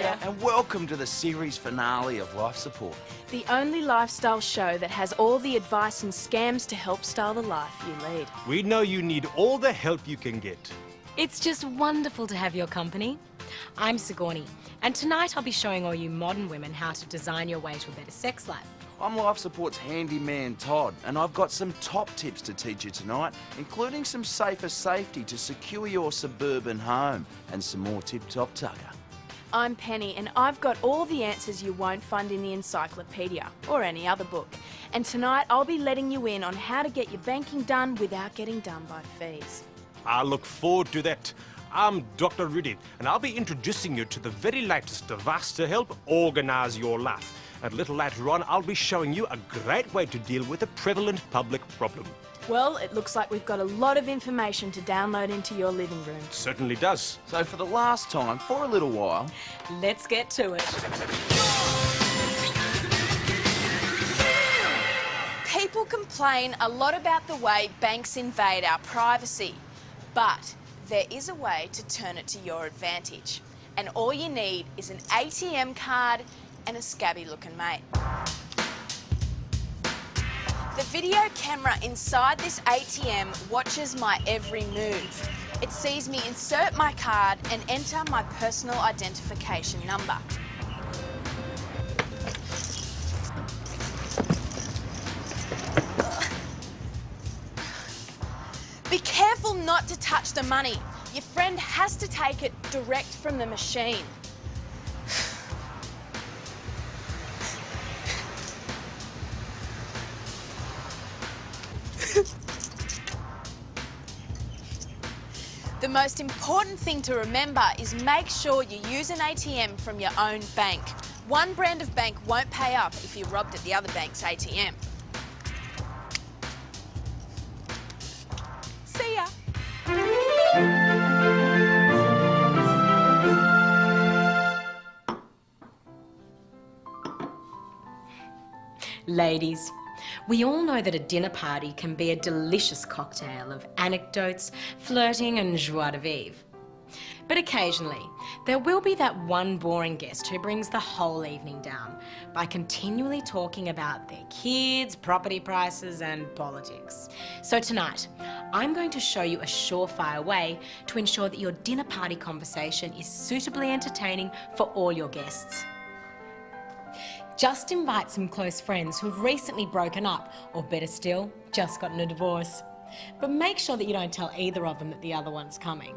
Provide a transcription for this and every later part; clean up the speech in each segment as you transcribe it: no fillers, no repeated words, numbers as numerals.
Peter. And welcome to the series finale of Life Support. The only lifestyle show that has all the advice and scams to help style the life you lead. We know you need all the help you can get. It's just wonderful to have your company. I'm Sigourney, and tonight I'll be showing all you modern women how to design your way to a better sex life. I'm Life Support's handyman Todd, and I've got some top tips to teach you tonight, including some safer safety to secure your suburban home and some more tip-top tucker. I'm Penny, and I've got all the answers you won't find in the encyclopedia or any other book. And tonight I'll be letting you in on how to get your banking done without getting done by fees. I look forward to that. I'm Dr. Rudy, and I'll be introducing you to the very latest device to help organise your life. And a little later on, I'll be showing you a great way to deal with a prevalent public problem. Well, it looks like we've got a lot of information to download into your living room. Certainly does. So for the last time, for a little while, Let's get to it. People complain a lot about the way banks invade our privacy, but there is a way to turn it to your advantage. And all you need is an ATM card and a scabby-looking mate. The video camera inside this ATM watches my every move. It sees me insert my card and enter my personal identification number. Be careful not to touch the money. Your friend has to take it direct from the machine. The most important thing to remember is make sure you use an ATM from your own bank. One brand of bank won't pay up if you're robbed at the other bank's ATM. See ya. Ladies, we all know that a dinner party can be a delicious cocktail of anecdotes, flirting and joie de vivre. But occasionally, there will be that one boring guest who brings the whole evening down by continually talking about their kids, property prices and politics. So tonight, I'm going to show you a surefire way to ensure that your dinner party conversation is suitably entertaining for all your guests. Just invite some close friends who have recently broken up, or better still, just gotten a divorce. But make sure that you don't tell either of them that the other one's coming.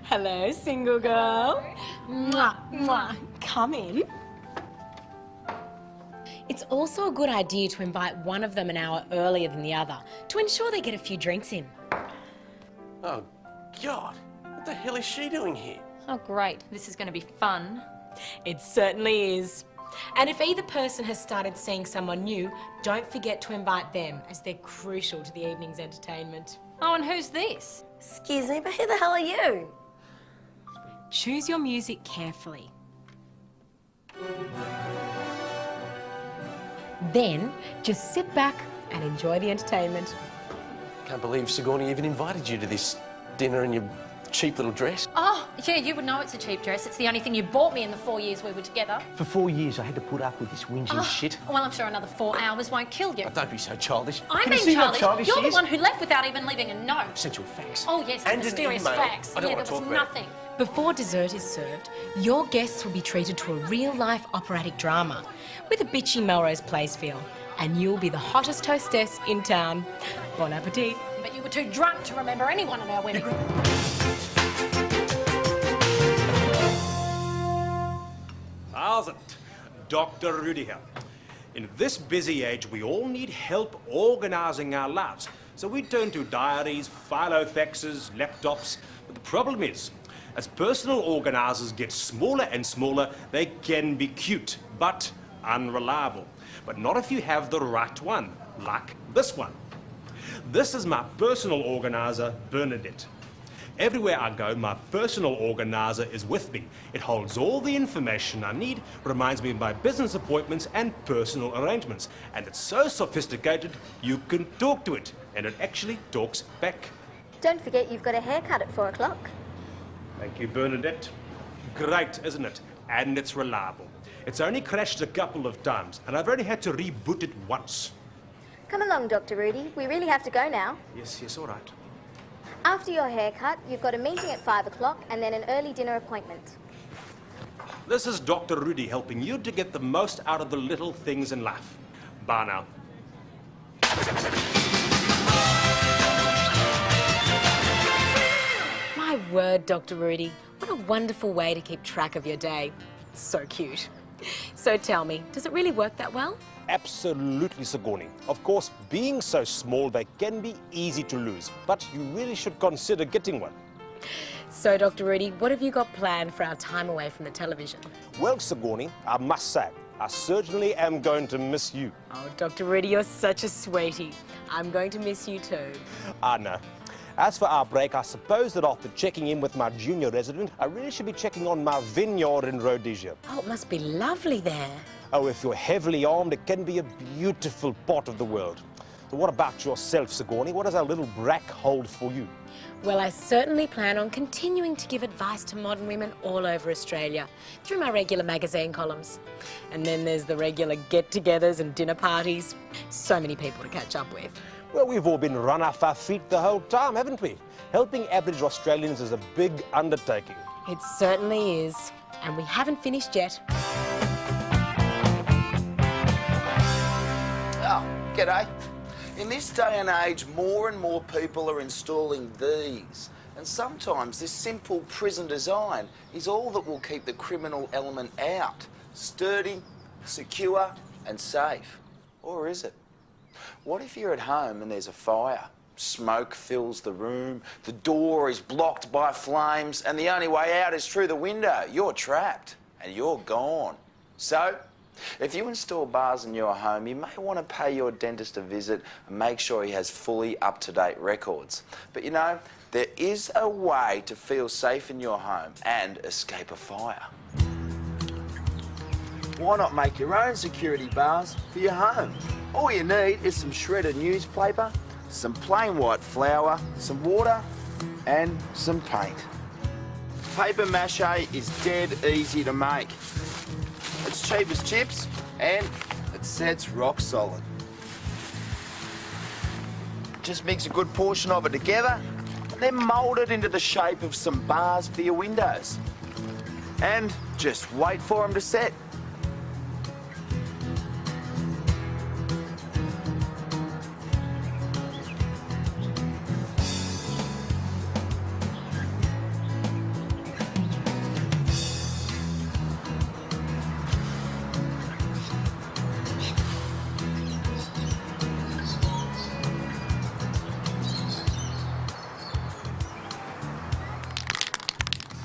Hello, single girl. Mwah, mwah. Come in. It's also a good idea to invite one of them an hour earlier than the other to ensure they get a few drinks in. Oh, God. What the hell is she doing here? Oh, great. This is going to be fun. It certainly is. And if either person has started seeing someone new, don't forget to invite them, as they're crucial to the evening's entertainment. Oh, and who's this? Excuse me, but who the hell are you? Choose your music carefully. Then, just sit back and enjoy the entertainment. Can't believe Sigourney even invited you to this dinner in your cheap little dress. Oh, yeah, you would know it's a cheap dress. It's the only thing you bought me in the 4 years we were together. For 4 years, I had to put up with this whinging shit. Well, I'm sure another 4 hours won't kill you. Oh, don't be so childish. I'm Can you being see how childish. childish You're she the is? one who left without even leaving a note. Essential facts. Oh, yes, the And an mysterious email. facts. I don't Yeah, want there to was talk about it. nothing. Before dessert is served, your guests will be treated to a real-life operatic drama with a bitchy Melrose Place feel, and you'll be the hottest hostess in town. Bon appetit. But you were too drunk to remember anyone at our wedding. Thousand. Dr. Rudy here. In this busy age, we all need help organising our lives. So we turn to diaries, filofaxes, laptops. But the problem is, as personal organisers get smaller and smaller, they can be cute, but unreliable. But not if you have the right one, like this one. This is my personal organiser, Bernadette. Everywhere I go, my personal organiser is with me. It holds all the information I need, reminds me of my business appointments and personal arrangements. And it's so sophisticated, you can talk to it, and it actually talks back. Don't forget you've got a haircut at 4 o'clock. Thank you, Bernadette. great, isn't it? And it's reliable. It's only crashed a couple of times, and I've only had to reboot it once. Come along, Dr. Rudy. We really have to go now. Yes, all right. After your haircut, you've got a meeting at 5 o'clock and then an early dinner appointment. This is Dr. Rudy helping you to get the most out of the little things in life. Bye now. My word, Dr. Rudy, what a wonderful way to keep track of your day. So cute. So tell me, does it really work that well? Absolutely, Sigourney. Of course, being so small, they can be easy to lose, but you really should consider getting one. So, Dr. Rudy, what have you got planned for our time away from the television? Well, Sigourney, I must say, I certainly am going to miss you. Oh, Dr. Rudy, you're such a sweetie. I'm going to miss you too. I know. As for our break, I suppose that after checking in with my junior resident, I really should be checking on my vineyard in Rhodesia. Oh, it must be lovely there. Oh, if you're heavily armed, it can be a beautiful part of the world. So what about yourself, Sigourney? What does our little brack hold for you? Well, I certainly plan on continuing to give advice to modern women all over Australia through my regular magazine columns. And then there's the regular get-togethers and dinner parties. So many people to catch up with. Well, we've all been run off our feet the whole time, haven't we? Helping average Australians is a big undertaking. It certainly is. And we haven't finished yet. Oh, g'day. In this day and age, more and more people are installing these. And sometimes this simple prison design is all that will keep the criminal element out. Sturdy, secure and safe. Or is it? What if you're at home and there's a fire? Smoke fills the room, the door is blocked by flames, and the only way out is through the window. You're trapped and you're gone. So, if you install bars in your home, you may want to pay your dentist a visit and make sure he has fully up-to-date records. But you know, there is a way to feel safe in your home and escape a fire. Why not make your own security bars for your home? All you need is some shredded newspaper, some plain white flour, some water and some paint. Paper mache is dead easy to make. It's cheap as chips and it sets rock solid. Just mix a good portion of it together and then mould it into the shape of some bars for your windows. And just wait for them to set.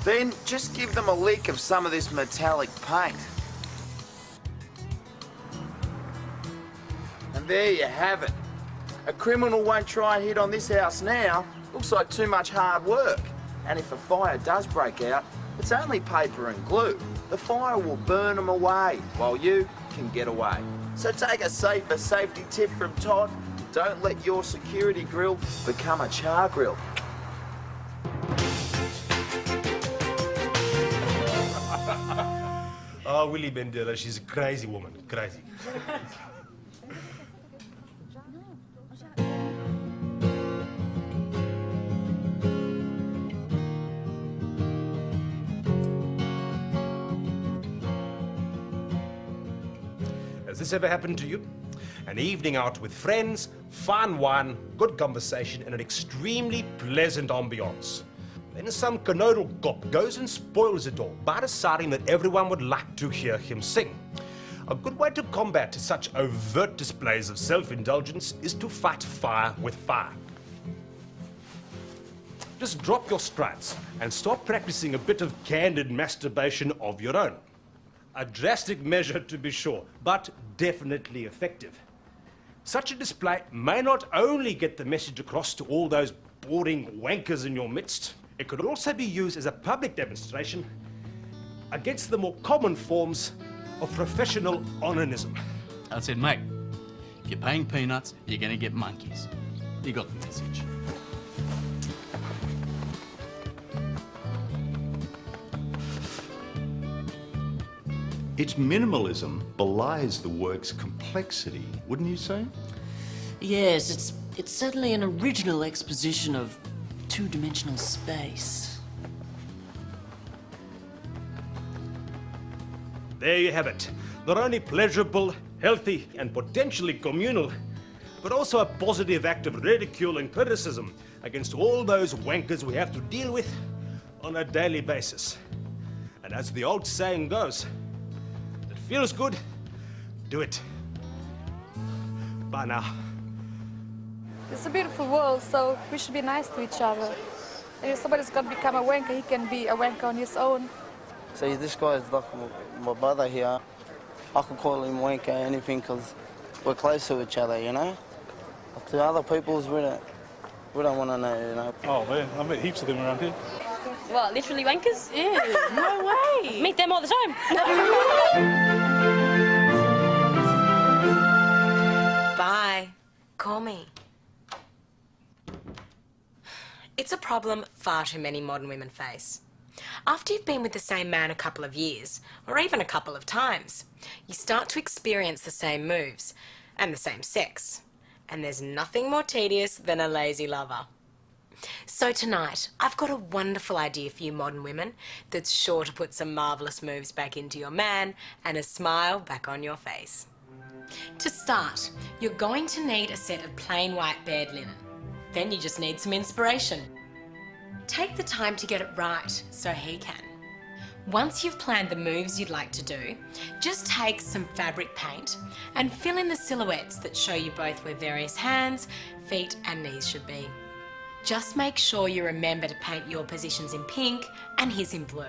Then just give them a lick of some of this metallic paint. And there you have it. A criminal won't try and hit on this house now. Looks like too much hard work. And if a fire does break out, it's only paper and glue. The fire will burn them away while you can get away. So take a safer safety tip from Todd. Don't let your security grill become a char grill. Oh, Willie Bendera, she's a crazy woman, crazy. Has this ever happened to you? An evening out with friends, fine wine, good conversation, and an extremely pleasant ambiance. Then some canodal cop goes and spoils it all by deciding that everyone would like to hear him sing. A good way to combat such overt displays of self-indulgence is to fight fire with fire. Just drop your strides and start practicing a bit of candid masturbation of your own. A drastic measure to be sure, but definitely effective. Such a display may not only get the message across to all those boring wankers in your midst, it could also be used as a public demonstration against the more common forms of professional onanism. That's it, mate. If you're paying peanuts, you're going to get monkeys. You got the message. Its minimalism belies the work's complexity, wouldn't you say? Yes, it's certainly an original exposition of two-dimensional space. There you have it. Not only pleasurable, healthy, and potentially communal, but also a positive act of ridicule and criticism against all those wankers we have to deal with on a daily basis. And as the old saying goes, if it feels good, do it. Bye now. It's a beautiful world, so we should be nice to each other. And if somebody's got to become a wanker, he can be a wanker on his own. See, this guy's like my brother here. I could call him wanker, anything, because we're close to each other, you know? But to other people's, we don't want to know, you know? Oh, man, I met heaps of them around here. What, literally wankers? Yeah, no way. Meet them all the time. Bye. Call me. It's a problem far too many modern women face. After you've been with the same man a couple of years, or even a couple of times, you start to experience the same moves and the same sex. And there's nothing more tedious than a lazy lover. So tonight, I've got a wonderful idea for you modern women that's sure to put some marvellous moves back into your man and a smile back on your face. To start, you're going to need a set of plain white bed linen. Then you just need some inspiration. Take the time to get it right so he can. Once you've planned the moves you'd like to do, just take some fabric paint and fill in the silhouettes that show you both where various hands, feet and knees should be. Just make sure you remember to paint your positions in pink and his in blue.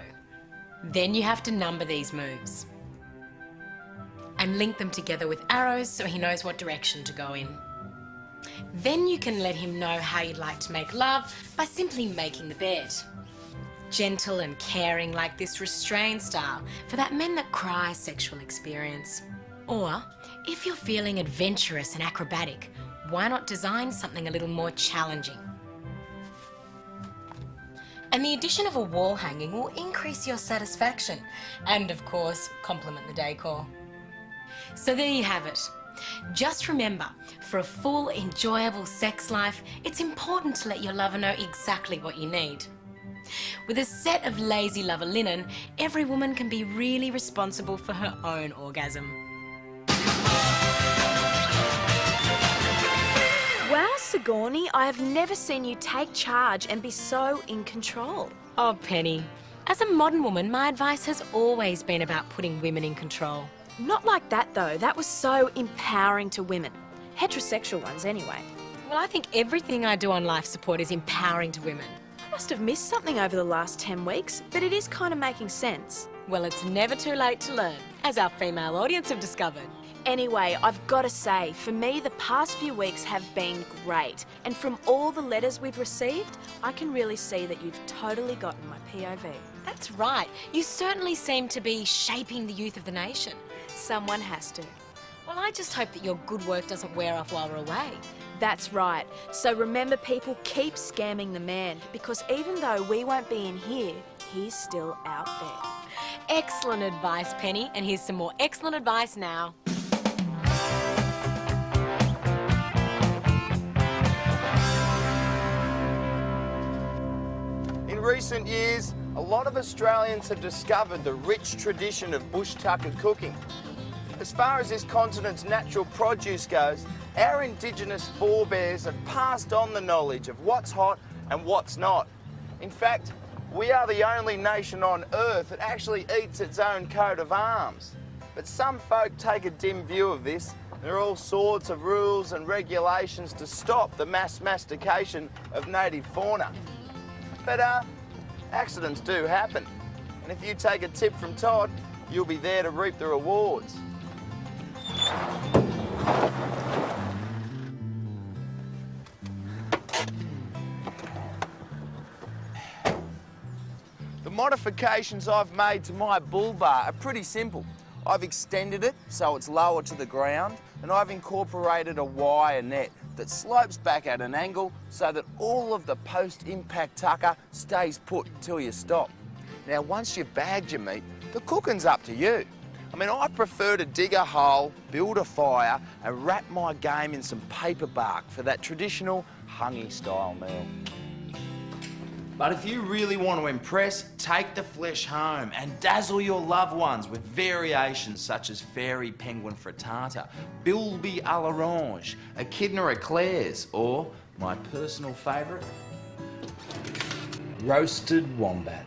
Then you have to number these moves and link them together with arrows so he knows what direction to go in. Then you can let him know how you'd like to make love by simply making the bed. Gentle and caring like this restrained style for that men that cry sexual experience. Or, if you're feeling adventurous and acrobatic, why not design something a little more challenging? And the addition of a wall hanging will increase your satisfaction and, of course, complement the decor. So there you have it. Just remember, for a full, enjoyable sex life, it's important to let your lover know exactly what you need. With a set of lazy lover linen, every woman can be really responsible for her own orgasm. Wow, Sigourney, I have never seen you take charge and be so in control. Oh, Penny. As a modern woman, my advice has always been about putting women in control. Not like that, though. That was so empowering to women. Heterosexual ones, anyway. Well, I think everything I do on life support is empowering to women. I must have missed something over the last 10 weeks, but it is kind of making sense. Well, it's never too late to learn, as our female audience have discovered. Anyway, I've got to say, for me, the past few weeks have been great. And from all the letters we've received, I can really see that you've totally gotten my POV. That's right. You certainly seem to be shaping the youth of the nation. Someone has to. Well, I just hope that your good work doesn't wear off while we're away. That's right. So remember, people, keep scamming the man, because even though we won't be in here, he's still out there. Excellent advice, Penny, and here's some more excellent advice now. In recent years, a lot of Australians have discovered the rich tradition of bush tucker cooking. As far as this continent's natural produce goes, our Indigenous forebears have passed on the knowledge of what's hot and what's not. In fact, we are the only nation on Earth that actually eats its own coat of arms. But some folk take a dim view of this. There are all sorts of rules and regulations to stop the mass mastication of native fauna. But accidents do happen. And if you take a tip from Todd, you'll be there to reap the rewards. The modifications I've made to my bull bar are pretty simple. I've extended it so it's lower to the ground, and I've incorporated a wire net that slopes back at an angle so that all of the post-impact tucker stays put till you stop. Now, once you've bagged your meat, the cooking's up to you. I mean, I prefer to dig a hole, build a fire, and wrap my game in some paper bark for that traditional hungy-style meal. But if you really want to impress, take the flesh home and dazzle your loved ones with variations such as fairy penguin frittata, bilby à l'orange, echidna eclairs, or my personal favourite, roasted wombat.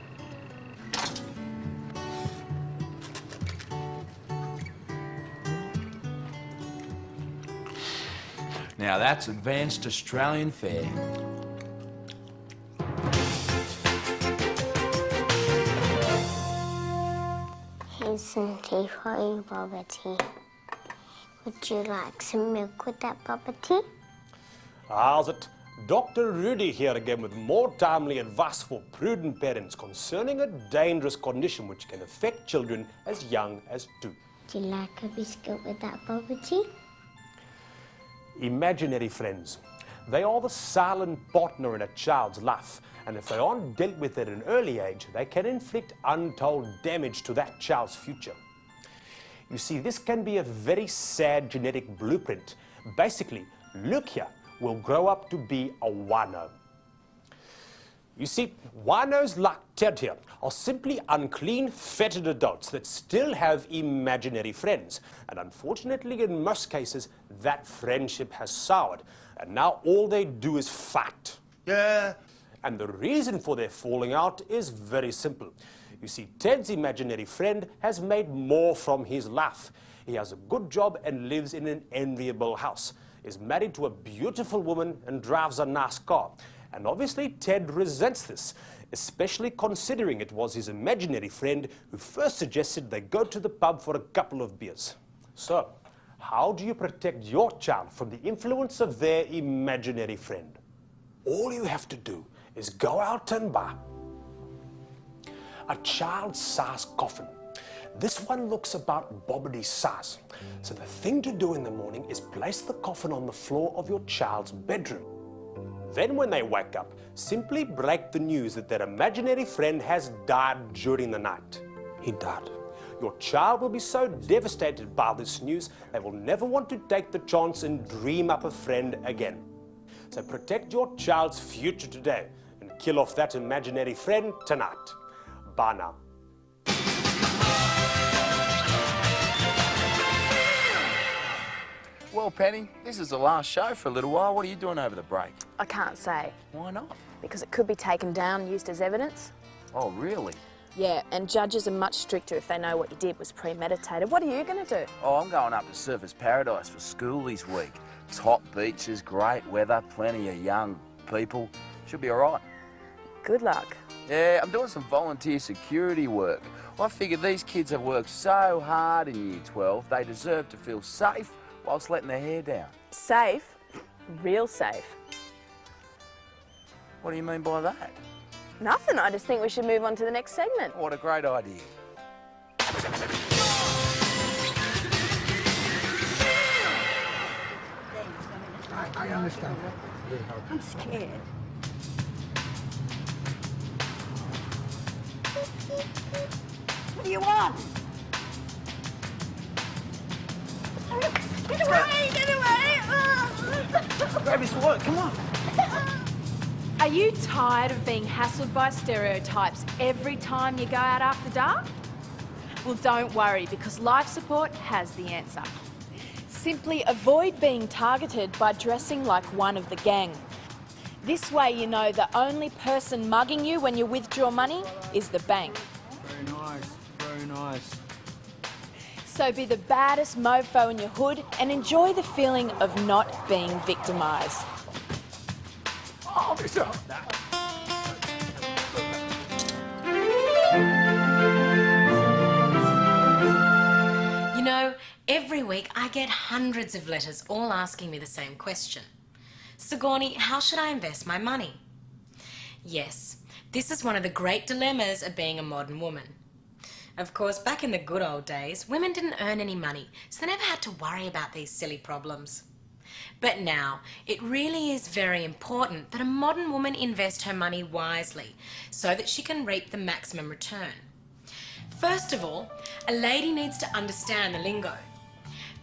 Now that's advanced Australian fare. Here's some tea for you, bubble tea. Would you like some milk with that bubble tea? How's it? Dr. Rudy here again with more timely advice for prudent parents concerning a dangerous condition which can affect children as young as 2. Do you like a biscuit with that bubble tea? Imaginary friends. They are the silent partner in a child's life, and if they aren't dealt with at an early age, they can inflict untold damage to that child's future. You see, this can be a very sad genetic blueprint. Basically, Luke here will grow up to be a wino. You see, winos like Ted here are simply unclean, fetid adults that still have imaginary friends. And unfortunately, in most cases, that friendship has soured. And now all they do is fight. Yeah. And the reason for their falling out is very simple. You see, Ted's imaginary friend has made more from his life. He has a good job and lives in an enviable house, is married to a beautiful woman and drives a nice car. And obviously Ted resents this, especially considering it was his imaginary friend who first suggested they go to the pub for a couple of beers. So, how do you protect your child from the influence of their imaginary friend? All you have to do is go out and buy a child-sized coffin. This one looks about Bobbity's size. So the thing to do in the morning is place the coffin on the floor of your child's bedroom. Then when they wake up, simply break the news that their imaginary friend has died during the night. He died. Your child will be so devastated by this news, they will never want to take the chance and dream up a friend again. So protect your child's future today and kill off that imaginary friend tonight. Bye now. Well, Penny, this is the last show for a little while. What are you doing over the break? I can't say. Why not? Because it could be taken down and used as evidence. Oh, really? Yeah, and judges are much stricter if they know what you did was premeditated. What are you going to do? Oh, I'm going up to Surfers Paradise for school this week. Top beaches, great weather, plenty of young people. Should be all right. Good luck. Yeah, I'm doing some volunteer security work. I figure these kids have worked so hard in Year 12, they deserve to feel safe whilst letting their hair down. Safe? Real safe. What do you mean by that? Nothing, I just think we should move on to the next segment. What a great idea. I understand. I'm scared. What do you want? Get away! Get away! Grab his work, come on. Are you tired of being hassled by stereotypes every time you go out after dark? Well, don't worry, because life support has the answer. Simply avoid being targeted by dressing like one of the gang. This way you know the only person mugging you when you withdraw money is the bank. Very nice, very nice. So be the baddest mofo in your hood and enjoy the feeling of not being victimised. Officer! You know, every week I get hundreds of letters all asking me the same question. Sigourney, how should I invest my money? Yes, this is one of the great dilemmas of being a modern woman. Of course, back in the good old days, women didn't earn any money, so they never had to worry about these silly problems. But now, it really is very important that a modern woman invest her money wisely so that she can reap the maximum return. First of all, a lady needs to understand the lingo.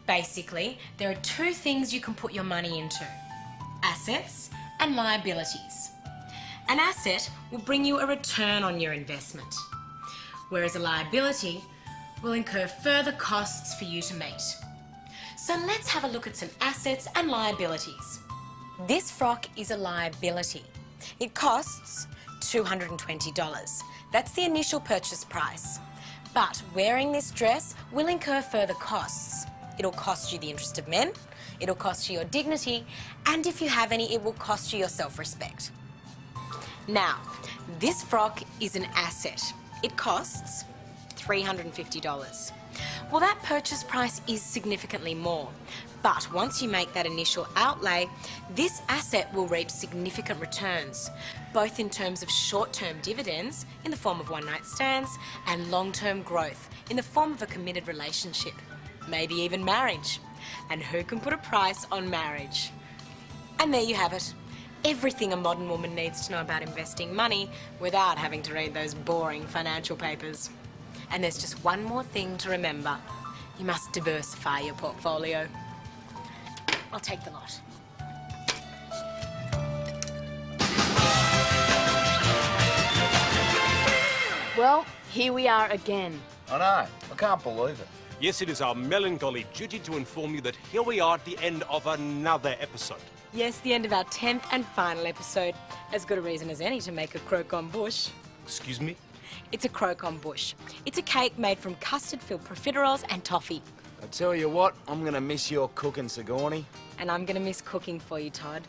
Basically, there are two things you can put your money into: assets and liabilities. An asset will bring you a return on your investment, whereas a liability will incur further costs for you to meet. So let's have a look at some assets and liabilities. This frock is a liability. It costs $220. That's the initial purchase price. But wearing this dress will incur further costs. It'll cost you the interest of men, it'll cost you your dignity, and if you have any, it will cost you your self-respect. Now, this frock is an asset. It costs $350. Well, that purchase price is significantly more. But once you make that initial outlay, this asset will reap significant returns, both in terms of short-term dividends in the form of one-night stands and long-term growth in the form of a committed relationship, maybe even marriage. And who can put a price on marriage? And there you have it. Everything a modern woman needs to know about investing money without having to read those boring financial papers. And there's just one more thing to remember. You must diversify your portfolio. I'll take the lot. Well, here we are again. I know. I can't believe it. Yes, it is our melancholy duty to inform you that here we are at the end of another episode. Yes, the end of our 10th and final episode. As good a reason as any to make a croque bush. Excuse me? It's a croque bush. It's a cake made from custard-filled profiteroles and toffee. I tell you what, I'm going to miss your cooking, Sigourney. And I'm going to miss cooking for you, Todd.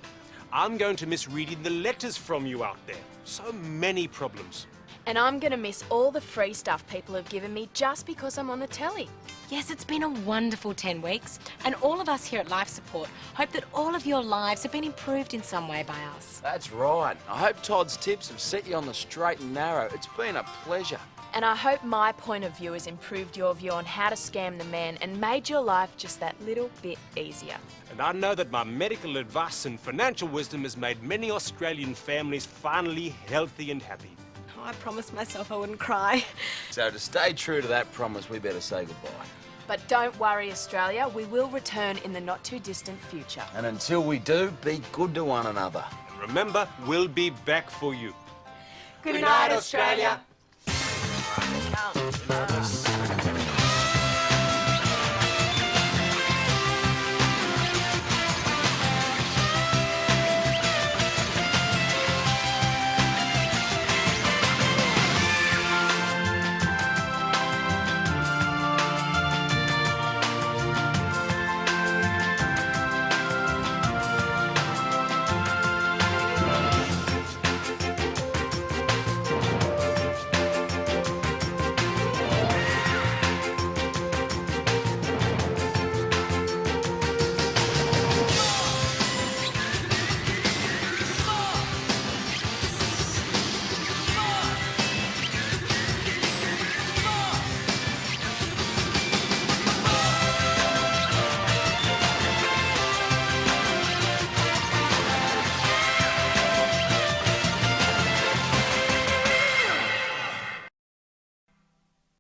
I'm going to miss reading the letters from you out there. So many problems. And I'm going to miss all the free stuff people have given me just because I'm on the telly. Yes, it's been a wonderful 10 weeks, and all of us here at Life Support hope that all of your lives have been improved in some way by us. That's right. I hope Todd's tips have set you on the straight and narrow. It's been a pleasure. And I hope my point of view has improved your view on how to scam the man and made your life just that little bit easier. And I know that my medical advice and financial wisdom has made many Australian families finally healthy and happy. Oh, I promised myself I wouldn't cry. So to stay true to that promise, we better say goodbye. But don't worry, Australia, we will return in the not-too-distant future. And until we do, be good to one another. And remember, we'll be back for you. Good night, Australia. Come.